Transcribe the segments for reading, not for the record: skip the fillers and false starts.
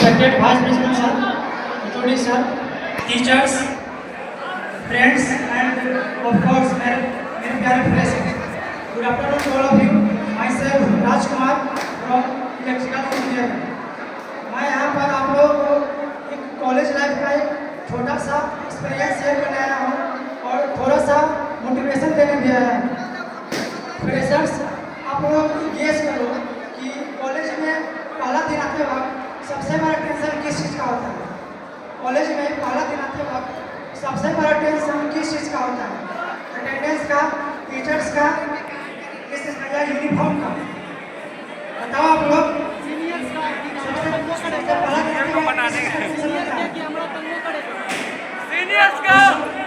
respected Vice Principal sir, HOD sir, teachers, friends, and of course, मेरे प्यारे friends. Good afternoon to all of you. Myself Rajkumar from Electrical Engineering. मैं यहाँ पर आप लोगों को एक कॉलेज लाइफ का एक छोटा सा एक्सपीरियंस शेयर करने आया हूँ और थोड़ा सा मोटिवेशन देने भी आया हूँ. फ्रेशर्स, आप लोग गेस करो कि कॉलेज में पहला दिन आते वक्त सबसे बड़ा टेंशन किस चीज़ का होता है? कॉलेज में पहला दिन आते वक्त सबसे बड़ा टेंशन किस चीज़ का होता है? अटेंडेंस का, टीचर्स का, किस चीज़ का, या यूनिफॉर्म का? बताओ आप लोग. सीनियर्स का,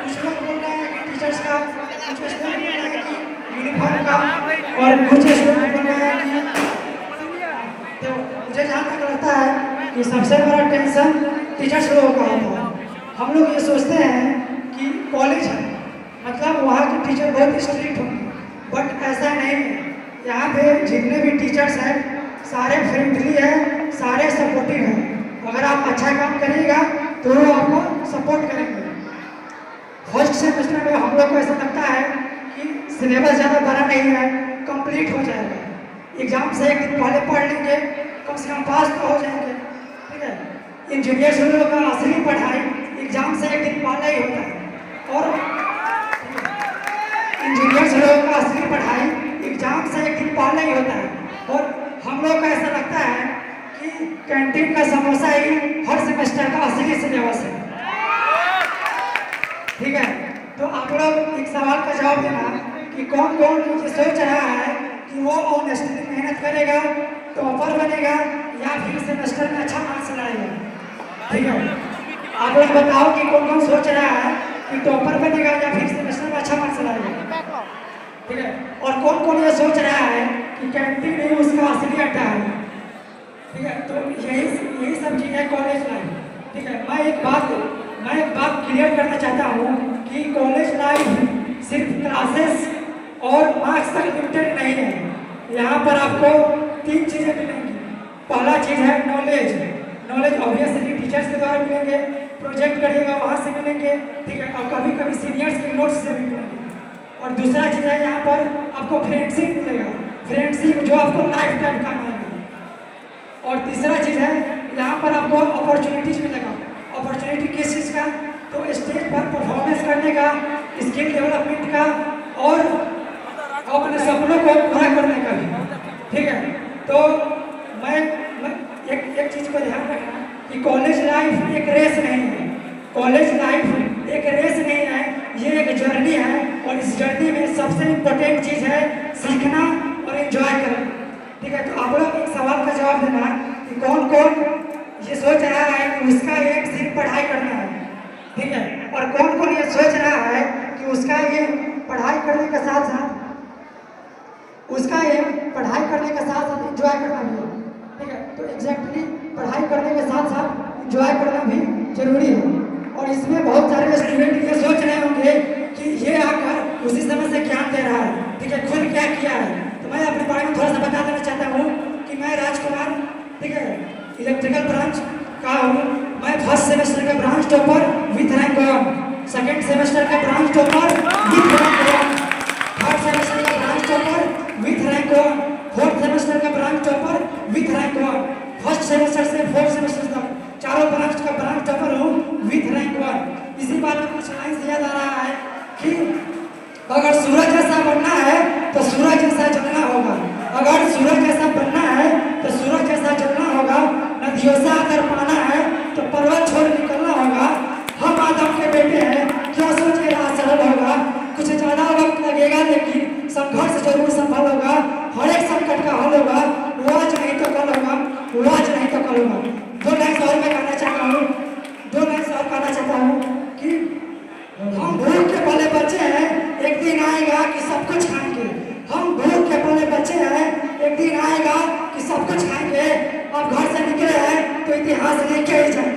कुछ लोग बोल रहे हैं कि टीचर्स का, कुछ लोग बोल रहे हैं कि यूनिफॉर्म का, और कुछ लोग बोल रहे हैं कि. तो मुझे जहाँ तक लगता है कि सबसे बड़ा टेंशन टीचर्स लोगों का होता है. हम लोग ये सोचते हैं कि कॉलेज है मतलब वहाँ के टीचर बहुत स्ट्रिक्ट होंगे, बट ऐसा नहीं है. यहाँ पे जितने भी टीचर्स हैं सारे फ्रेंडली हैं, सारे सपोर्टिव हैं. अगर आप अच्छा काम करिएगा तो वो आपको सपोर्ट करेंगे. फर्स्ट सेमेस्टर में हम लोग को ऐसा लगता है कि सिलेबस ज़्यादा बड़ा नहीं है, कंप्लीट हो जाएगा. एग्जाम से एक दिन पहले पढ़ लेंगे, कम से कम पास तो हो जाएंगे. ठीक है. इंजीनियर्स लोगों का असली पढ़ाई एग्जाम से एक दिन पहले ही होता है, और इंजीनियर्स लोगों का असली पढ़ाई एग्जाम से एक दिन पहले ही होता है. और हम लोग का ऐसा लगता है कि कैंटीन का समोसा ही हर सेमेस्टर का असली सिलेबस है. ठीक है. तो आप लोग एक सवाल का जवाब देना कि कौन कौन मुझे सोच रहा है कि वो ऑनेस्टली मेहनत करेगा, टॉपर बनेगा, या फिर सेमेस्टर में अच्छा मार्क्स लाएगा. ठीक है. आप लोग बताओ कि कौन कौन सोच रहा है कि टॉपर बनेगा या फिर सेमेस्टर में अच्छा मार्क्स लाएगा. ठीक है. और कौन कौन ये सोच रहा है कि कैंटीन ही उसका असली अड्डा है. ठीक है. तो यही सब चीज़ है कॉलेज लाइफ. ठीक है. मैं एक बात क्लियर करना चाहता हूँ कि कॉलेज लाइफ सिर्फ क्लासेस और मार्क्स तक लिमिटेड नहीं है. यहाँ पर आपको 3 चीज़ें मिलेंगी. पहला चीज़ है नॉलेज ऑब्वियसली टीचर्स के द्वारा मिलेंगे, प्रोजेक्ट करिएगा वहाँ से मिलेंगे. ठीक है. और कभी कभी सीनियर्स के नोट्स से भी मिलेंगे. और दूसरा चीज़ है यहाँ पर आपको फ्रेंडशिप मिलेगा, फ्रेंडशिप जो आपको लाइफ टाइम काम आएगा. और तीसरा चीज़ है यहाँ पर आपको अपॉर्चुनिटीज मिलेगा. अपॉर्चुनिटी किस चीज़ का? तो स्टेज पर परफॉर्मेंस करने का, स्किल डेवलपमेंट का, और अपने सपनों को पूरा करने का भी. ठीक है. तो मैं एक चीज़ को ध्यान रखना कि कॉलेज लाइफ एक रेस नहीं है. कॉलेज लाइफ एक रेस नहीं है, ये एक जर्नी है. और इस जर्नी में सबसे इम्पोर्टेंट चीज़ है सीखना और एंजॉय करना. ठीक है. तो आप लोग एक सवाल का जवाब देना कि कौन कौन ये सोच रहा है कि उसका एक सिर्फ पढ़ाई करना है. ठीक है. और कौन कौन ये सोच रहा है कि उसका ये पढ़ाई करने के साथ साथ एंजॉय करना भी है. ठीक है. तो एग्जैक्टली पढ़ाई करने के साथ साथ एंजॉय करना भी जरूरी है. और इसमें बहुत सारे स्टूडेंट ये सोच रहे होंगे कि ये आकर उसी समय से ज्ञान दे रहा है. ठीक है. खुद क्या किया है. तो मैं अपने बारे में थोड़ा सा बता देना चाहता हूँ कि मैं राजकुमार, ठीक है, इलेक्ट्रिकल ब्रांच का हूँ. मैं फर्स्ट सेमेस्टर का branch topper with rank 1, second semester का branch topper with rank 1, third semester का branch topper with rank 1, fourth semester का branch topper with rank 1. First semester से फोर्थ सेमेस्टर तक चारों ब्रांच का ब्रांच टॉपर हूँ with rank 1. इसी बात में कुछ लाइन से याद आ रहा है कि अगर सूरज जैसा बनना है तो सूरज जैसा जलना होगा. अगर सूरज जैसा बनना है तो सूरज जैसा जलना होगा. नदियों से अगर पाना है तो पर्वत छोड़ निकलना होगा. हम आदम के बेटे हैं, क्या सोच के राह सरल होगा. कुछ ज़्यादा वक्त लगेगा लेकिन संघर्ष जरूर सफल होगा. हर एक संकट का हल होगा. वो आज नहीं तो कल होगा, वो आज नहीं तो कल होगा. 2 लाइन और मैं कहना चाहता हूँ कि हम भूख के पले बच्चे हैं, एक दिन आएगा कि सब कुछ खाएंगे. हम भूख के पले बच्चे हैं, एक दिन आएगा कि सब कुछ खाएंगे. अब घर से निकले हैं तो इतिहास लेके ही जाएंगे.